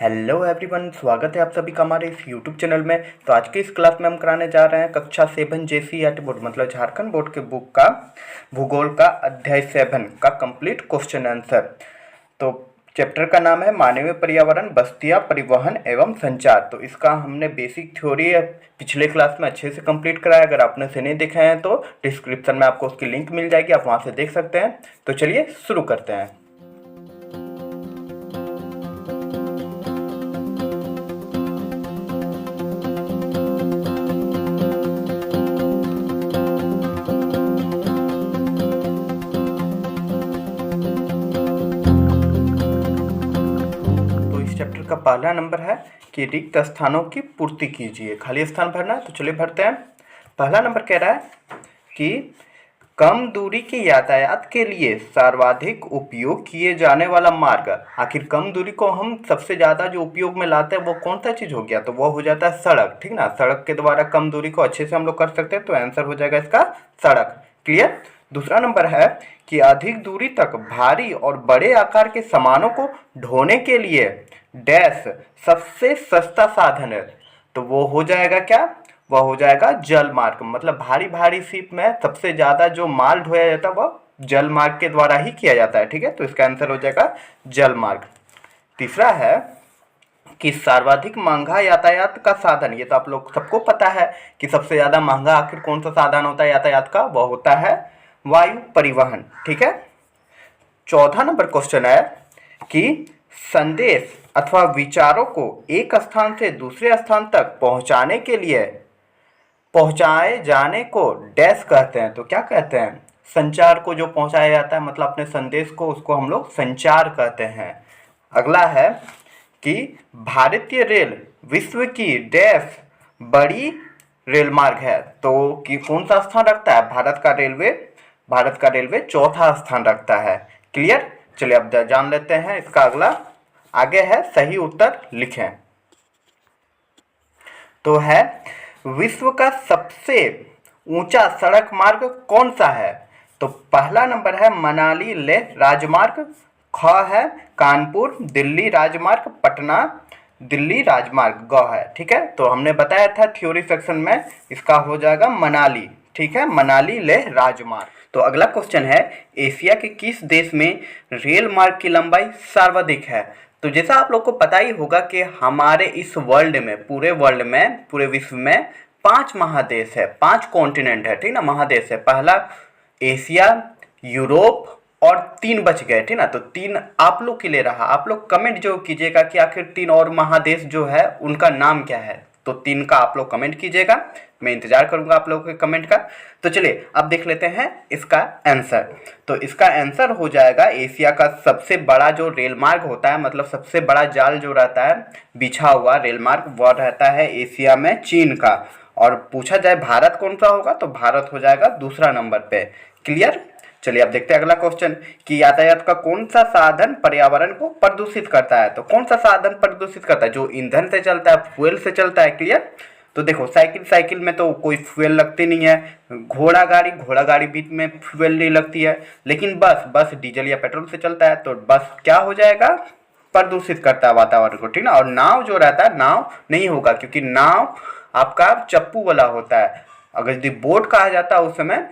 Hello everyone, स्वागत है आप सभी का हमारे इस यूट्यूब चैनल में। तो आज की इस क्लास में हम कराने जा रहे हैं कक्षा 7 JCERT बोर्ड मतलब झारखंड बोर्ड के बुक का भूगोल का अध्याय 7 का कंप्लीट क्वेश्चन आंसर। तो चैप्टर का नाम है मानवीय पर्यावरण, बस्तियां, परिवहन एवं संचार। तो इसका हमने बेसिक थ्योरी पिछले क्लास में अच्छे से कंप्लीट कराया। अगर आपने से नहीं देखा है तो डिस्क्रिप्शन में आपको उसकी लिंक मिल जाएगी, आप वहाँ से देख सकते हैं। तो चलिए शुरू करते हैं। का पहला नंबर है कि रिक्त स्थानों की पूर्ति कीजिए। खाली स्थान भरना है, तो चलिए भरते हैं। पहला नंबर कह रहा है कि कम दूरी के यातायात के लिए सर्वाधिक उपयोग किए जाने वाला मार्ग। आखिर कम दूरी को हम सबसे ज़्यादा जो उपयोग में लाते हैं वो कौन सा चीज़ हो गया? तो वो हो जाता है सड़क, ठीक ना। सड़क के द्वारा कम दूरी को अच्छे से हम लोग कर सकते हैं, तो आंसर हो जाएगा इसका सड़क। क्लियर। दूसरा नंबर है कि अधिक दूरी तक भारी और बड़े आकार के सामानों को ढोने के लिए डैश सबसे सस्ता साधन है। तो वो हो जाएगा क्या? वह हो जाएगा जल मार्ग। मतलब भारी भारी शिप में सबसे ज़्यादा जो माल ढोया जाता है वह जल मार्ग के द्वारा ही किया जाता है, ठीक है। तो इसका आंसर हो जाएगा जल मार्ग। तीसरा है कि सर्वाधिक महंगा यातायात का साधन। ये तो आप लोग सबको पता है कि सबसे ज़्यादा महंगा आखिर कौन सा साधन होता है यातायात का? वह होता है वायु परिवहन, ठीक है। चौथा नंबर क्वेश्चन है कि संदेश अथवा विचारों को एक स्थान से दूसरे स्थान तक पहुंचाने के लिए पहुंचाए जाने को डैश कहते हैं। तो क्या कहते हैं? संचार को जो पहुंचाया जाता है, मतलब अपने संदेश को, उसको हम लोग संचार कहते हैं। अगला है कि भारतीय रेल विश्व की डैश बड़ी रेल मार्ग है। तो कि कौन सा स्थान रखता है? भारत का रेलवे चौथा स्थान रखता है। क्लियर। चलिए अब जान लेते हैं इसका अगला। आगे है सही उत्तर लिखें। तो है विश्व का सबसे ऊंचा सड़क मार्ग कौन सा है? तो पहला नंबर है मनाली लेह राजमार्ग, ख है कानपुर दिल्ली राजमार्ग, पटना दिल्ली राजमार्ग, ग है, ठीक है। तो हमने बताया था थ्योरी सेक्शन में, इसका हो जाएगा मनाली, ठीक है, मनाली लेह राजमार्ग। तो अगला क्वेश्चन है एशिया के किस देश में रेल मार्ग की लंबाई सर्वाधिक है? तो जैसा आप लोग को पता ही होगा कि हमारे इस वर्ल्ड में, पूरे विश्व में 5 महादेश है, 5 कॉन्टिनेंट है, ठीक ना, महादेश है। पहला एशिया, यूरोप और 3 बच गए, ठीक ना। तो 3 आप लोग के लिए रहा। आप लोग कमेंट जो कीजिएगा कि आखिर 3 और महादेश जो है उनका नाम क्या है। तो 3 का आप लोग कमेंट कीजिएगा, मैं इंतजार करूंगा आप लोगों के कमेंट का। तो चलिए अब देख लेते हैं इसका आंसर। तो इसका आंसर हो जाएगा एशिया का सबसे बड़ा जो रेल मार्ग होता है, मतलब सबसे बड़ा जाल जो रहता है बिछा हुआ रेल मार्ग, वह रहता है एशिया में चीन का। और पूछा जाए भारत कौन सा होगा, तो भारत हो जाएगा दूसरा नंबर पे। क्लियर। चलिए अब देखते हैं अगला क्वेश्चन कि यातायात का कौन सा साधन पर्यावरण को प्रदूषित करता है? तो कौन सा साधन प्रदूषित करता है? जो ईंधन से चलता है, फ्यूल से चलता है। क्लियर। तो देखो साइकिल में तो कोई फ्यूल लगती नहीं है। घोड़ा गाड़ी बीच में फ्यूल नहीं लगती है। लेकिन बस डीजल या पेट्रोल से चलता है। तो बस क्या हो जाएगा? प्रदूषित करता है वातावरण को, ठीक ना। और नाव जो रहता है, नाव नहीं होगा क्योंकि नाव आपका चप्पू वाला होता है। अगर यदि बोट कहा जाता है उस समय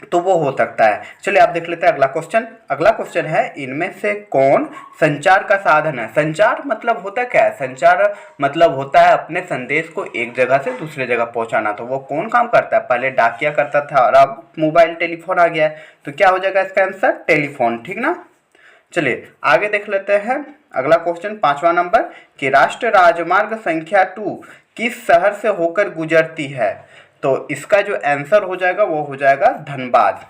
तो वो हो सकता है। चलिए आप देख लेते हैं अगला क्वेश्चन। अगला क्वेश्चन है इनमें से कौन संचार का साधन है? संचार मतलब होता क्या है? संचार मतलब होता है अपने संदेश को एक जगह से दूसरे जगह पहुंचाना। तो वो कौन काम करता है? पहले डाकिया करता था और अब मोबाइल टेलीफोन आ गया है। तो क्या हो जाएगा इसका आंसर? टेलीफोन, ठीक ना। चलिए आगे देख लेते हैं अगला क्वेश्चन, 5वां नंबर कि राष्ट्रीय राजमार्ग संख्या 2 किस शहर से होकर गुजरती है? तो इसका जो आंसर हो जाएगा वो हो जाएगा धनबाद।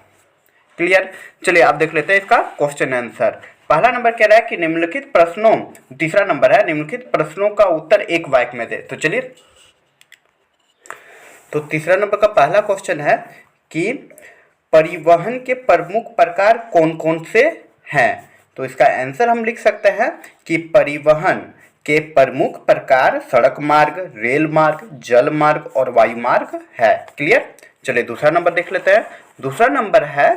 क्लियर। चलिए आप देख लेते हैं इसका क्वेश्चन आंसर। पहला नंबर कह रहा है कि निम्नलिखित प्रश्नों, तीसरा नंबर है निम्नलिखित प्रश्नों का उत्तर एक वाक्य में दे। तो चलिए, तो तीसरा नंबर का पहला क्वेश्चन है कि परिवहन के प्रमुख प्रकार कौन कौन से हैं? तो इसका आंसर हम लिख सकते हैं कि परिवहन के प्रमुख प्रकार सड़क मार्ग, रेल मार्ग, जल मार्ग और वायु मार्ग है। क्लियर। चलिए दूसरा नंबर देख लेते हैं। दूसरा नंबर है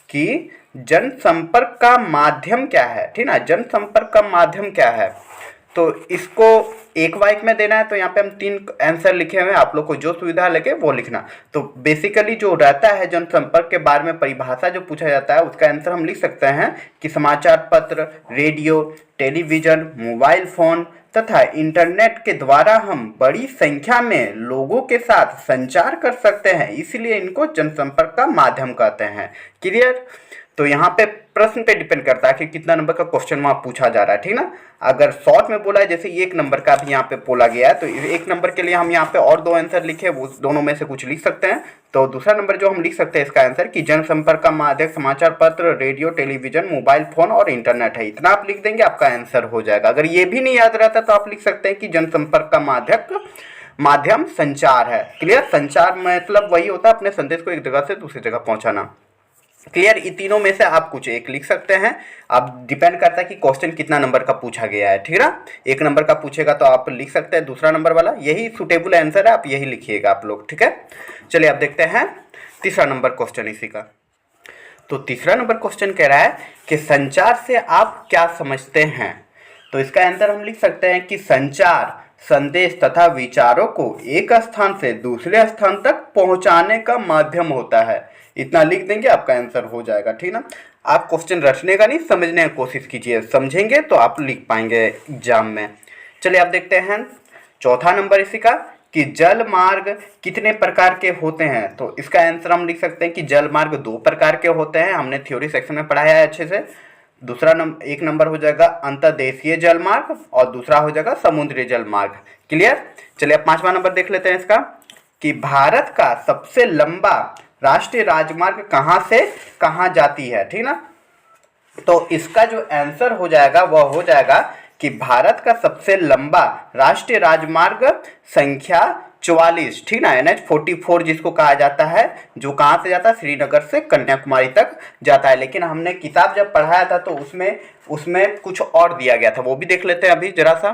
कि जनसंपर्क का माध्यम क्या है? ठीक ना, जनसंपर्क का माध्यम क्या है? तो इसको एक वाइक में देना है, तो यहाँ पे हम 3 आंसर लिखे हुए हैं, आप लोग को जो सुविधा लगे वो लिखना। तो बेसिकली जो रहता है जनसंपर्क के बारे में परिभाषा जो पूछा जाता है उसका आंसर हम लिख सकते हैं कि समाचार पत्र, रेडियो, टेलीविजन, मोबाइल फोन तथा इंटरनेट के द्वारा हम बड़ी संख्या में लोगों के साथ संचार कर सकते हैं, इसलिए इनको जनसंपर्क का माध्यम कहते हैं। क्लियर? तो यहाँ पे प्रश्न पे डिपेंड करता है कि कितना नंबर का क्वेश्चन वहाँ पूछा जा रहा है, ठीक ना। अगर शॉर्ट में बोला है, जैसे 1 नंबर का भी यहाँ पे बोला गया है, तो 1 नंबर के लिए हम यहाँ पे और 2 आंसर लिखे, वो दोनों में से कुछ लिख सकते हैं। तो दूसरा नंबर जो हम लिख सकते हैं इसका आंसर कि जनसंपर्क का माध्यम समाचार पत्र, रेडियो, टेलीविजन, मोबाइल फोन और इंटरनेट है। इतना आप लिख देंगे, आपका आंसर हो जाएगा। अगर ये भी नहीं याद रहता तो आप लिख सकते हैं कि जनसंपर्क का माध्यम संचार है। क्लियर? संचार मतलब वही होता है अपने संदेश को एक जगह से दूसरी जगह पहुंचाना। क्लियर? इन तीनों में से आप कुछ एक लिख सकते हैं। अब डिपेंड करता है कि क्वेश्चन कितना नंबर का पूछा गया है, ठीक है ना। 1 नंबर का पूछेगा तो आप लिख सकते हैं दूसरा नंबर वाला, यही सुटेबल आंसर है, आप यही लिखिएगा आप लोग, ठीक है। चलिए अब देखते हैं तीसरा नंबर क्वेश्चन इसी का। तो तीसरा नंबर क्वेश्चन कह रहा है कि संचार से आप क्या समझते हैं। तो इसका आंसर हम लिख सकते हैं कि संचार संदेश तथा विचारों को एक स्थान से दूसरे स्थान तक पहुंचाने का माध्यम होता है। इतना लिख देंगे, आपका आंसर हो जाएगा, ठीक ना। आप क्वेश्चन रटने का नहीं, समझने की कोशिश कीजिए, समझेंगे तो आप लिख पाएंगे एग्जाम में। चलिए आप देखते हैं चौथा नंबर इसी का कि जल मार्ग कितने प्रकार के होते हैं। तो इसका आंसर हम लिख सकते हैं कि जल मार्ग 2 प्रकार के होते हैं, हमने थ्योरी सेक्शन में पढ़ाया है अच्छे से। दूसरा एक नंबर हो जाएगा अंतर्देशीय जल मार्ग और दूसरा हो जाएगा समुद्री जल मार्ग। क्लियर? चलिए अब 5वां नंबर देख लेते हैं इसका कि भारत का सबसे लंबा राष्ट्रीय राजमार्ग कहाँ से कहाँ जाती है, ठीक ना। तो इसका जो आंसर हो जाएगा वह हो जाएगा कि भारत का सबसे लंबा राष्ट्रीय राजमार्ग संख्या 44, ठीक ना, NH-44 जिसको कहा जाता है, जो कहाँ से जाता है, श्रीनगर से कन्याकुमारी तक जाता है। लेकिन हमने किताब जब पढ़ाया था तो उसमें कुछ और दिया गया था, वो भी देख लेते हैं अभी जरा सा।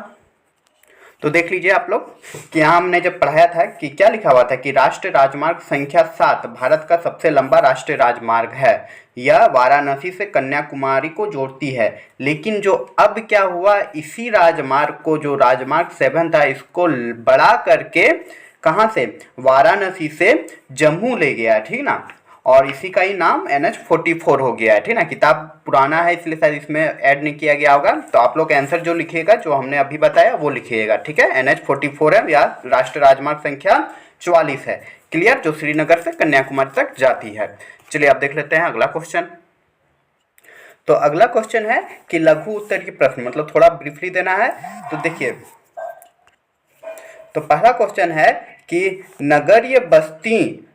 तो देख लीजिए आप लोग कि यहाँ हमने जब पढ़ाया था कि क्या लिखा हुआ था कि राष्ट्रीय राजमार्ग संख्या 7 भारत का सबसे लंबा राष्ट्रीय राजमार्ग है। यह वाराणसी से कन्याकुमारी को जोड़ती है। लेकिन जो अब क्या हुआ, इसी राजमार्ग को, जो राजमार्ग 7 था, इसको बढ़ा करके कहाँ से, वाराणसी से जम्मू ले गया, ठीक ना। और इसी का ही नाम NH-44 हो गया है, ठीक ना। किताब पुराना है इसलिए शायद इसमें ऐड नहीं किया गया होगा। तो आप लोग आंसर जो लिखिएगा, जो हमने अभी बताया वो लिखिएगा, ठीक है। NH-44 है या राष्ट्रीय राजमार्ग संख्या 44 है। क्लियर? जो श्रीनगर से कन्याकुमारी तक जाती है। चलिए आप देख लेते हैं अगला क्वेश्चन। तो अगला क्वेश्चन है कि लघु उत्तर की प्रश्न, मतलब थोड़ा ब्रीफली देना है। तो देखिए, तो पहला क्वेश्चन है कि नगरीय बस्ती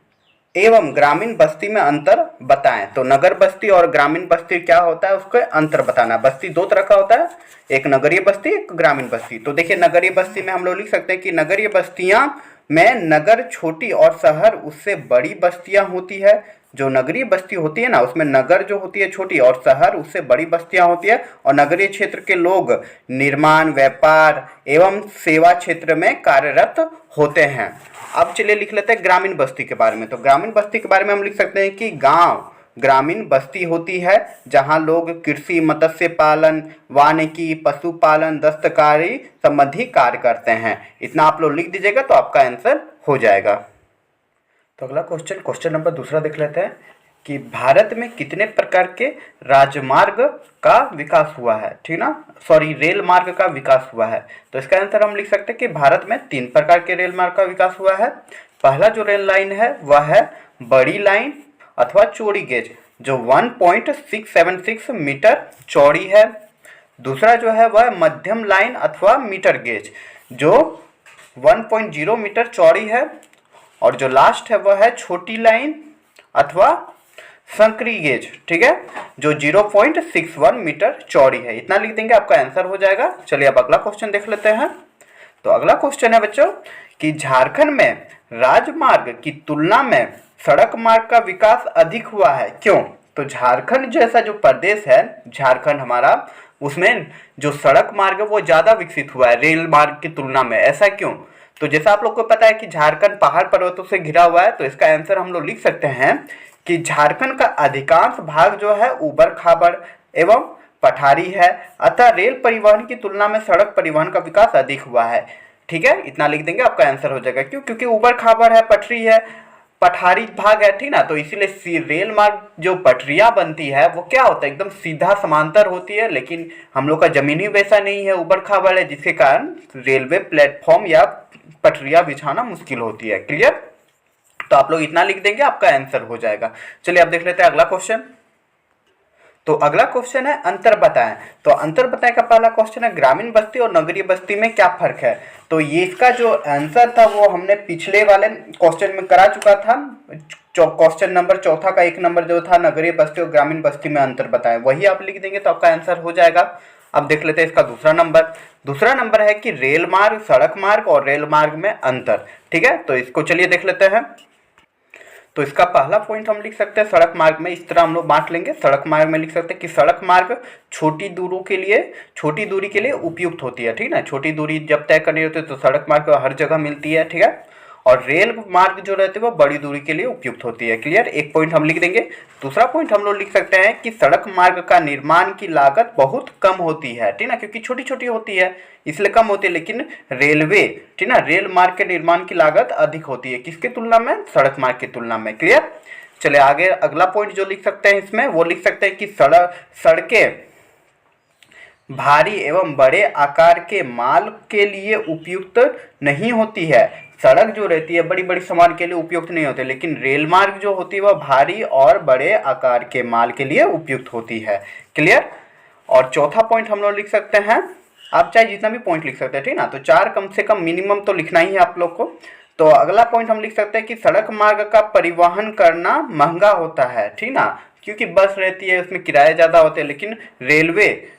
एवं ग्रामीण बस्ती में अंतर बताएं। तो नगर बस्ती और ग्रामीण बस्ती क्या होता है, उसको अंतर बताना। बस्ती 2 तरह का होता है, एक नगरीय बस्ती, एक ग्रामीण बस्ती। तो देखिए नगरीय बस्ती में हम लोग लिख सकते हैं कि नगरीय बस्तियां में नगर छोटी और शहर उससे बड़ी बस्तियां होती है। जो नगरीय बस्ती होती है ना, उसमें नगर जो होती है छोटी और शहर उससे बड़ी बस्तियां होती है। और नगरीय क्षेत्र के लोग निर्माण, व्यापार एवं सेवा क्षेत्र में कार्यरत होते हैं। अब चलिए लिख लेते हैं ग्रामीण बस्ती के बारे में। तो ग्रामीण बस्ती के बारे में हम लिख सकते हैं कि गांव ग्रामीण बस्ती होती है जहां लोग कृषि, मत्स्य पालन, वानिकी, पशुपालन, दस्तकारी संबंधी कार्य करते हैं। इतना आप लोग लिख दीजिएगा तो आपका आंसर हो जाएगा। तो अगला क्वेश्चन नंबर 2 देख लेते हैं कि भारत में कितने प्रकार के राजमार्ग का विकास हुआ है, ठीक ना, रेल मार्ग का विकास हुआ है। तो इसका आंसर हम लिख सकते हैं कि भारत में 3 प्रकार के रेल मार्ग का विकास हुआ है। पहला जो रेल लाइन है वह है बड़ी लाइन अथवा चौड़ी गेज, जो 1.676 मीटर चौड़ी है। दूसरा जो है वह मध्यम लाइन अथवा मीटर गेज, जो 1.0 मीटर चौड़ी है। और जो लास्ट है वह है छोटी लाइन अथवा संकरी गेज, ठीक है, जो 0.61 मीटर चौड़ी है। इतना लिख देंगे, आपका आंसर हो जाएगा। चलिए अब अगला क्वेश्चन देख लेते हैं। तो अगला क्वेश्चन है बच्चों कि झारखंड में राजमार्ग की तुलना में सड़क मार्ग का विकास अधिक हुआ है, क्यों। तो झारखंड जैसा जो प्रदेश है, झारखंड हमारा, उसमें जो सड़क मार्ग है वो ज़्यादा विकसित हुआ है रेल मार्ग की तुलना में। ऐसा क्यों। तो जैसा आप लोग को पता है कि झारखंड पहाड़ पर्वतों से घिरा हुआ है, तो इसका आंसर हम लोग लिख सकते हैं कि झारखंड का अधिकांश भाग जो है ऊबड़ खाबड़ एवं पठारी है, अतः रेल परिवहन की तुलना में सड़क परिवहन का विकास अधिक हुआ है। ठीक है, इतना लिख देंगे, आपका आंसर हो जाएगा। क्यों? क्योंकि ऊबड़ खाबड़ है, पटरी है, पठारी भाग है, ठीक ना, तो इसीलिए रेल मार्ग जो पटरियां बनती है वो क्या होता है, एकदम सीधा समांतर होती है, लेकिन हम लोग का जमीन ही वैसा नहीं है, ऊबड़ खाबड़ है, जिसके कारण रेलवे प्लेटफॉर्म या पटरियां बिछाना मुश्किल होती है। क्लियर? तो आप लोग इतना लिख देंगे, आपका आंसर हो जाएगा। चलिए अब देख लेते हैं अगला क्वेश्चन। तो अगला क्वेश्चन है अंतर बताएं। तो अंतर बताएं का पहला क्वेश्चन है ग्रामीण बस्ती और नगरीय बस्ती में क्या फर्क है। तो ये इसका जो आंसर था वो हमने पिछले वाले क्वेश्चन में करा चुका था। क्वेश्चन नंबर चौथा का 1 नंबर जो था नगरीय बस्ती और ग्रामीण बस्ती में अंतर बताएं, वही आप लिख देंगे तो आपका आंसर हो जाएगा। अब देख लेते हैं इसका दूसरा नंबर। दूसरा नंबर है कि रेल मार्ग, सड़क मार्ग और रेल मार्ग में अंतर। ठीक है, तो इसको चलिए देख लेते हैं। तो इसका पहला पॉइंट हम लिख सकते हैं सड़क मार्ग में, इस तरह हम लोग बांट लेंगे। सड़क मार्ग में लिख सकते हैं कि सड़क मार्ग छोटी दूरी के लिए उपयुक्त होती है। ठीक है, छोटी दूरी जब तय करनी होती है तो सड़क मार्ग हर जगह मिलती है। ठीक है, और रेल मार्ग जो रहते हैं वो बड़ी दूरी के लिए उपयुक्त होती है। क्लियर? एक पॉइंट हम लिख देंगे। दूसरा पॉइंट हम लोग लिख सकते हैं कि सड़क मार्ग का निर्माण की लागत बहुत कम होती है। ठीक ना, क्योंकि छोटी छोटी होती है इसलिए कम होती है, लेकिन रेलवे, ठीक ना, रेल मार्ग के निर्माण की लागत अधिक होती है, किसके तुलना में? सड़क मार्ग की तुलना में। क्लियर? चलिए आगे अगला पॉइंट जो लिख सकते हैं इसमें वो लिख सकते हैं कि सड़कें भारी एवं बड़े आकार के माल के लिए उपयुक्त नहीं होती है। सड़क जो रहती है बड़ी बड़ी सामान के लिए उपयुक्त नहीं होती, लेकिन रेल मार्ग जो होती है वह भारी और बड़े आकार के माल के लिए उपयुक्त होती है। क्लियर? और चौथा पॉइंट हम लोग लिख सकते हैं, आप चाहे जितना भी पॉइंट लिख सकते हैं, ठीक ना, तो 4 कम से कम मिनिमम तो लिखना ही है आप लोग को। तो अगला पॉइंट हम लिख सकते हैं कि सड़क मार्ग का परिवहन करना महंगा होता है। ठीक ना, क्योंकि बस रहती है उसमें किराए ज़्यादा होते हैं, लेकिन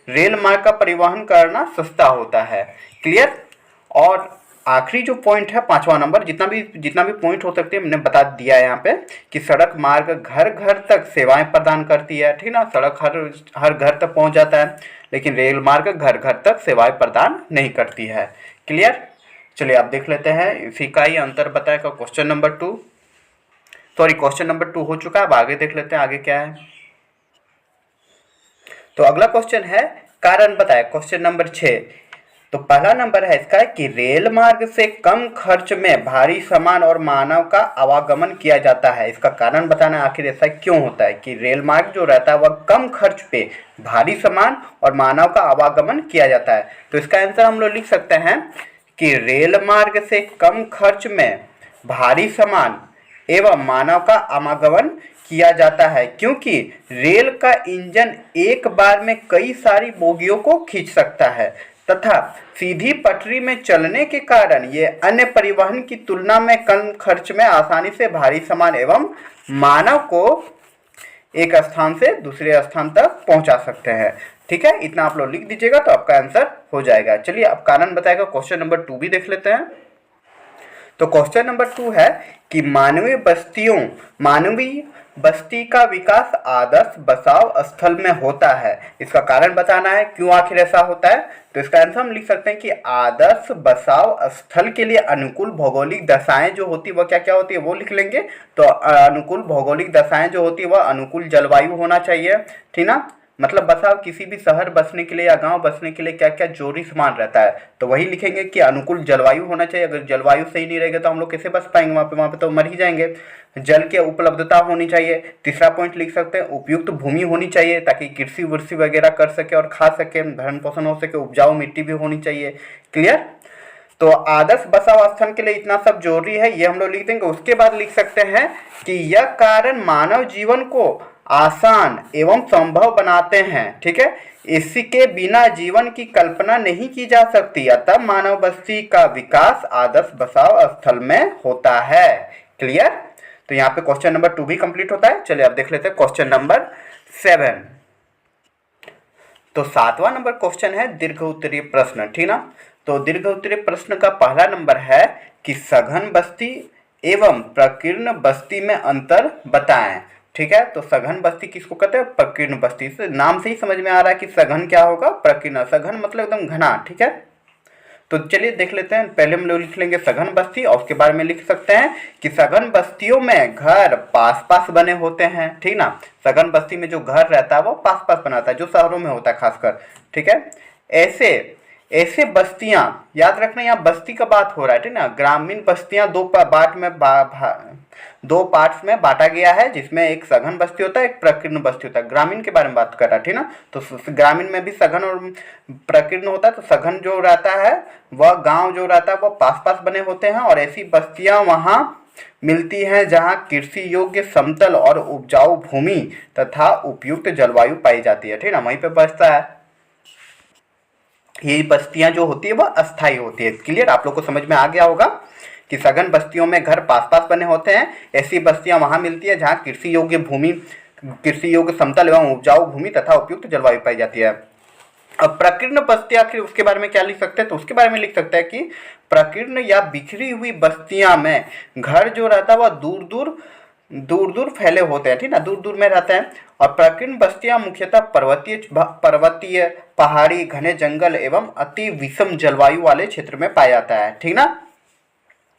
रेल मार्ग का परिवहन करना सस्ता होता है। क्लियर? और आखिरी जो पॉइंट है 5वां नंबर, जितना भी पॉइंट हो सकते हैं मैंने बता दिया है यहाँ पे, कि सड़क मार्ग घर घर तक सेवाएं प्रदान करती है। ठीक ना, सड़क हर घर तक पहुँच जाता है, लेकिन रेल मार्ग घर घर तक सेवाएं प्रदान नहीं करती है। क्लियर? चलिए आप देख लेते हैं इसी का ही अंतर बताए का question number 2, sorry question number 2 हो चुका है। अब आगे देख लेते हैं आगे क्या है। तो अगला क्वेश्चन है कारण बताए, क्वेश्चन नंबर 6। तो पहला नंबर है इसका कि रेल मार्ग से कम खर्च में भारी सामान और मानव का आवागमन किया जाता है। इसका कारण बताना आखिर ऐसा क्यों होता है कि रेल मार्ग जो रहता है वह कम खर्च पे भारी सामान और मानव का आवागमन किया जाता है। तो इसका आंसर हम लोग लिख सकते हैं कि रेल मार्ग से कम खर्च में भारी सामान एवं मानव का आवागमन किया जाता है, क्योंकि रेल का इंजन एक बार में कई सारी बोगियों को खींच सकता है तथा सीधी पटरी में चलने के कारण ये अन्य परिवहन की तुलना में कम खर्च में आसानी से भारी सामान एवं मानव को एक स्थान से दूसरे स्थान तक पहुंचा सकते हैं। ठीक है, इतना आप लोग लिख दीजिएगा तो आपका आंसर हो जाएगा। चलिए अब कारण बताएगा क्वेश्चन नंबर 2 भी देख लेते हैं। तो क्वेश्चन नंबर 2 है कि मानवीय बस्ती का विकास आदर्श बसाव स्थल में होता है। इसका कारण बताना है क्यों आखिर ऐसा होता है। तो इसका आंसर हम लिख सकते हैं कि आदर्श बसाव स्थल के लिए अनुकूल भौगोलिक दशाएं जो होती है वह क्या क्या होती है वो लिख लेंगे। तो अनुकूल भौगोलिक दशाएं जो होती है वह अनुकूल जलवायु होना चाहिए। ठीक ना, मतलब बसाव किसी भी शहर बसने के लिए या गांव बसने के लिए क्या क्या जरूरी सामान रहता है, तो वही लिखेंगे कि अनुकूल जलवायु होना चाहिए। अगर जलवायु सही नहीं रहेगा तो हम लोग कैसे बस पाएंगे वहाँ पे तो मर ही जाएंगे। जल की उपलब्धता होनी चाहिए। तीसरा पॉइंट लिख सकते हैं उपयुक्त भूमि होनी चाहिए ताकि कृषि वृषि वगैरह कर सके और खा सके, भरण पोषण हो सके, उपजाऊ मिट्टी भी होनी चाहिए। क्लियर? तो आदर्श बसाव स्थल के लिए इतना सब जरूरी है, ये हम लोग लिख देंगे। उसके बाद लिख सकते हैं कि यह कारण मानव जीवन को आसान एवं संभव बनाते हैं। ठीक है, इसके बिना जीवन की कल्पना नहीं की जा सकती, अतः मानव बस्ती का विकास आदर्श बसाव स्थल में होता है। क्लियर? तो यहाँ पे क्वेश्चन नंबर 2 भी कंप्लीट होता है। चलिए अब देख लेते हैं क्वेश्चन नंबर 7। तो 7वां नंबर क्वेश्चन है दीर्घ उत्तरीय प्रश्न। ठीक ना, तो दीर्घ उत्तरीय प्रश्न का पहला नंबर है कि सघन बस्ती एवं प्रकीर्ण बस्ती में अंतर बताएं। ठीक है, तो सघन बस्ती किसको कहते हैं? प्रकीर्ण बस्ती। से नाम से ही समझ में आ रहा है कि सघन क्या होगा, प्रकीर्ण। सघन मतलब एकदम घना। ठीक है, तो चलिए देख लेते हैं। पहले हम लोग लिख लेंगे सघन बस्ती, और उसके बारे में लिख सकते हैं कि सघन बस्तियों में घर पास पास बने होते हैं, ठीक ना। सघन बस्ती में जो घर रहता है वो पास पास बनाता है, जो शहरों में होता है खासकर, ठीक है। ऐसे ऐसे बस्तियां, याद रखना यहाँ बस्ती का बात हो रहा है, ठीक ना। ग्रामीण बस्तियां दो पार्ट्स में बांटा गया है, जिसमें एक सघन बस्ती होता है, एक प्रकीर्ण बस्ती होता है। ग्रामीण के बारे में बात कर रहा है, ठीक ना। तो ग्रामीण में भी सघन और प्रकीर्ण होता है। तो सघन जो रहता है वह गांव जो रहता है वह पास पास बने होते हैं, और ऐसी बस्तियां वहां मिलती हैं जहां कृषि योग्य समतल और उपजाऊ भूमि तथा उपयुक्त जलवायु पाई जाती है, ठीक ना। वहीं पे बसता है। ये बस्तियां जो होती है वह अस्थायी होती है। क्लियर, आप लोग को समझ में आ गया होगा कि सघन बस्तियों में घर पास पास बने होते हैं। ऐसी बस्तियां वहां मिलती है जहां कृषि योग्य समतल एवं उपजाऊ भूमि तथा उपयुक्त जलवायु पाई जाती है। अब प्रकीर्ण बस्ती, आखिर उसके बारे में क्या लिख सकते हैं, तो उसके बारे में लिख सकते हैं कि प्रकीर्ण या बिखरी हुई बस्तियां में घर जो रहता है वह दूर दूर फैले होते हैं, ठीक ना, दूर दूर में रहते हैं। और प्रकीर्ण बस्तियां मुख्यतः पर्वतीय पहाड़ी घने जंगल एवं अति विषम जलवायु वाले क्षेत्र में पाया जाता है, ठीक ना।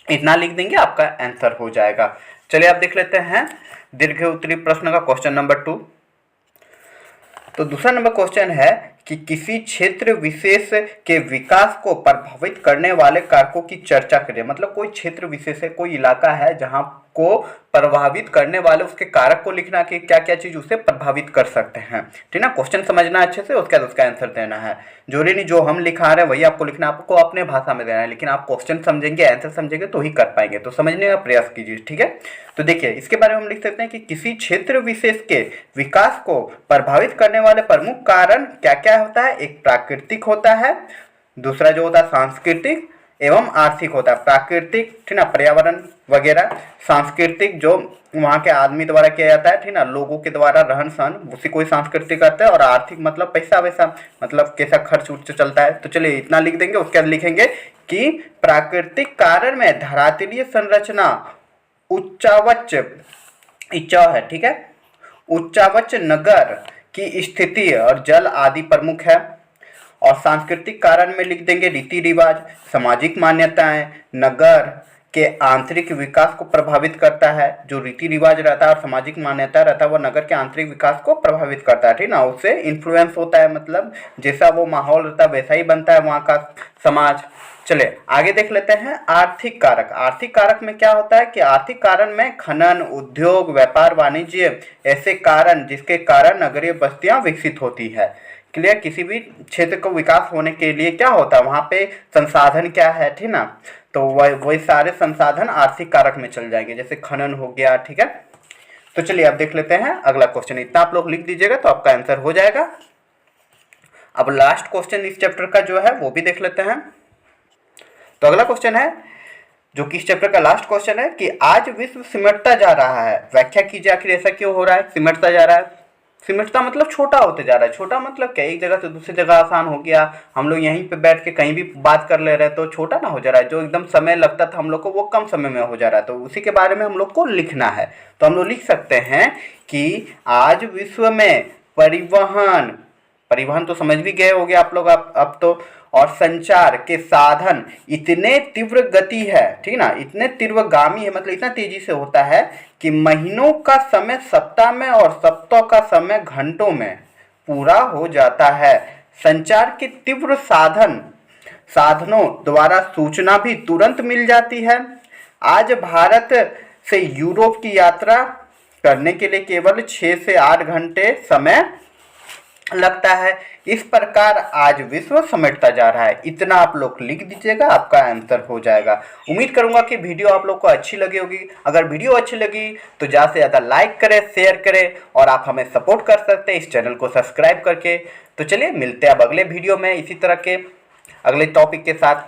इतना लिख देंगे, आपका आंसर हो जाएगा। चलिए आप देख लेते हैं दीर्घ उत्तरी प्रश्न का क्वेश्चन नंबर 2। तो दूसरा नंबर क्वेश्चन है कि किसी क्षेत्र विशेष के विकास को प्रभावित करने वाले कारकों की चर्चा करें। मतलब कोई क्षेत्र विशेष है, कोई इलाका है जहां को प्रभावित करने वाले उसके कारक को लिखना कि क्या क्या चीज उसे प्रभावित कर सकते हैं, ठीक ना। क्वेश्चन समझना अच्छे से, उसके बाद उसका आंसर देना है। जोरी नहीं, जो हम लिखा रहे हैं वही आपको लिखना, आपको अपने भाषा में देना है, लेकिन आप क्वेश्चन समझेंगे, आंसर समझेंगे तो ही कर पाएंगे। तो समझने का प्रयास कीजिए, ठीक है। तो देखिए इसके बारे में हम लिख सकते हैं कि किसी क्षेत्र विशेष के विकास को प्रभावित करने वाले प्रमुख कारण क्या क्या होता है। एक प्राकृतिक होता है, दूसरा जो होता है सांस्कृतिक एवं आर्थिक होता है। प्राकृतिक, ठीक ना, पर्यावरण वगैरह। सांस्कृतिक जो वहाँ के आदमी द्वारा किया जाता है, ठीक ना, लोगों के द्वारा रहन सहन, उसी को ही सांस्कृतिक कहते हैं। और आर्थिक मतलब पैसा वैसा, मतलब कैसा खर्च उर्च चलता है। तो चलिए इतना लिख देंगे। उसके बाद लिखेंगे कि प्राकृतिक कारण में धरातलीय संरचना उच्चावच इच्छा है, ठीक है, उच्चावच नगर की स्थिति और जल आदि प्रमुख है। और सांस्कृतिक कारण में लिख देंगे रीति रिवाज, सामाजिक मान्यताएं नगर के आंतरिक विकास को प्रभावित करता है। जो रीति रिवाज रहता है और सामाजिक मान्यता रहता है वो नगर के आंतरिक विकास को प्रभावित करता है, ठीक ना। उससे इन्फ्लुएंस होता है, मतलब जैसा वो माहौल रहता है वैसा ही बनता है वहाँ का समाज। चलिए आगे देख लेते हैं आर्थिक कारक। आर्थिक कारक में क्या होता है कि आर्थिक कारण में खनन, उद्योग, व्यापार, वाणिज्य ऐसे कारण जिसके कारण नगरीय बस्तियां विकसित होती है। क्लियर, किसी भी क्षेत्र को विकास होने के लिए क्या होता है, वहाँ पे संसाधन क्या है, ठीक ना। तो वही सारे संसाधन आर्थिक कारक में चल जाएंगे, जैसे खनन हो गया, ठीक है। तो चलिए अब देख लेते हैं अगला क्वेश्चन। इतना आप लोग लिख दीजिएगा तो आपका आंसर हो जाएगा। अब लास्ट क्वेश्चन इस चैप्टर का जो है वो भी देख लेते हैं। तो अगला क्वेश्चन है जो कि इस चैप्टर का लास्ट क्वेश्चन है कि आज विश्व सिमटता जा रहा है। व्याख्या कीजिए आखिर ऐसा क्यों हो रहा है, सिमटता जा रहा है। सिमटता मतलब छोटा होते जा रहा है। छोटा मतलब क्या, एक जगह से दूसरी जगह आसान हो गया। हम लोग यहीं पे बैठ के कहीं भी बात कर ले रहे हैं तो छोटा ना हो जा रहा है। जो एकदम समय लगता था हम लोग को वो कम समय में हो जा रहा है। तो उसी के बारे में हम लोग को लिखना है। तो हम लोग लिख सकते हैं कि आज विश्व में परिवहन तो समझ भी गए होंगे आप लोग अब तो, और संचार के साधन इतने तीव्र गति है, ठीक ना, इतने तीव्रगामी है, मतलब इतना तेजी से होता है कि महीनों का समय सप्ताह में और सप्ताह का समय घंटों में पूरा हो जाता है। संचार के तीव्र साधनों द्वारा सूचना भी तुरंत मिल जाती है। आज भारत से यूरोप की यात्रा करने के लिए केवल 6 से 8 घंटे समय लगता है। इस प्रकार आज विश्व समेटता जा रहा है। इतना आप लोग लिख दीजिएगा, आपका आंसर हो जाएगा। उम्मीद करूंगा कि वीडियो आप लोग को अच्छी लगी होगी। अगर वीडियो अच्छी लगी तो ज़्यादा से ज़्यादा लाइक करें, शेयर करें, और आप हमें सपोर्ट कर सकते हैं इस चैनल को सब्सक्राइब करके। तो चलिए मिलते हैं अब अगले वीडियो में इसी तरह के अगले टॉपिक के साथ।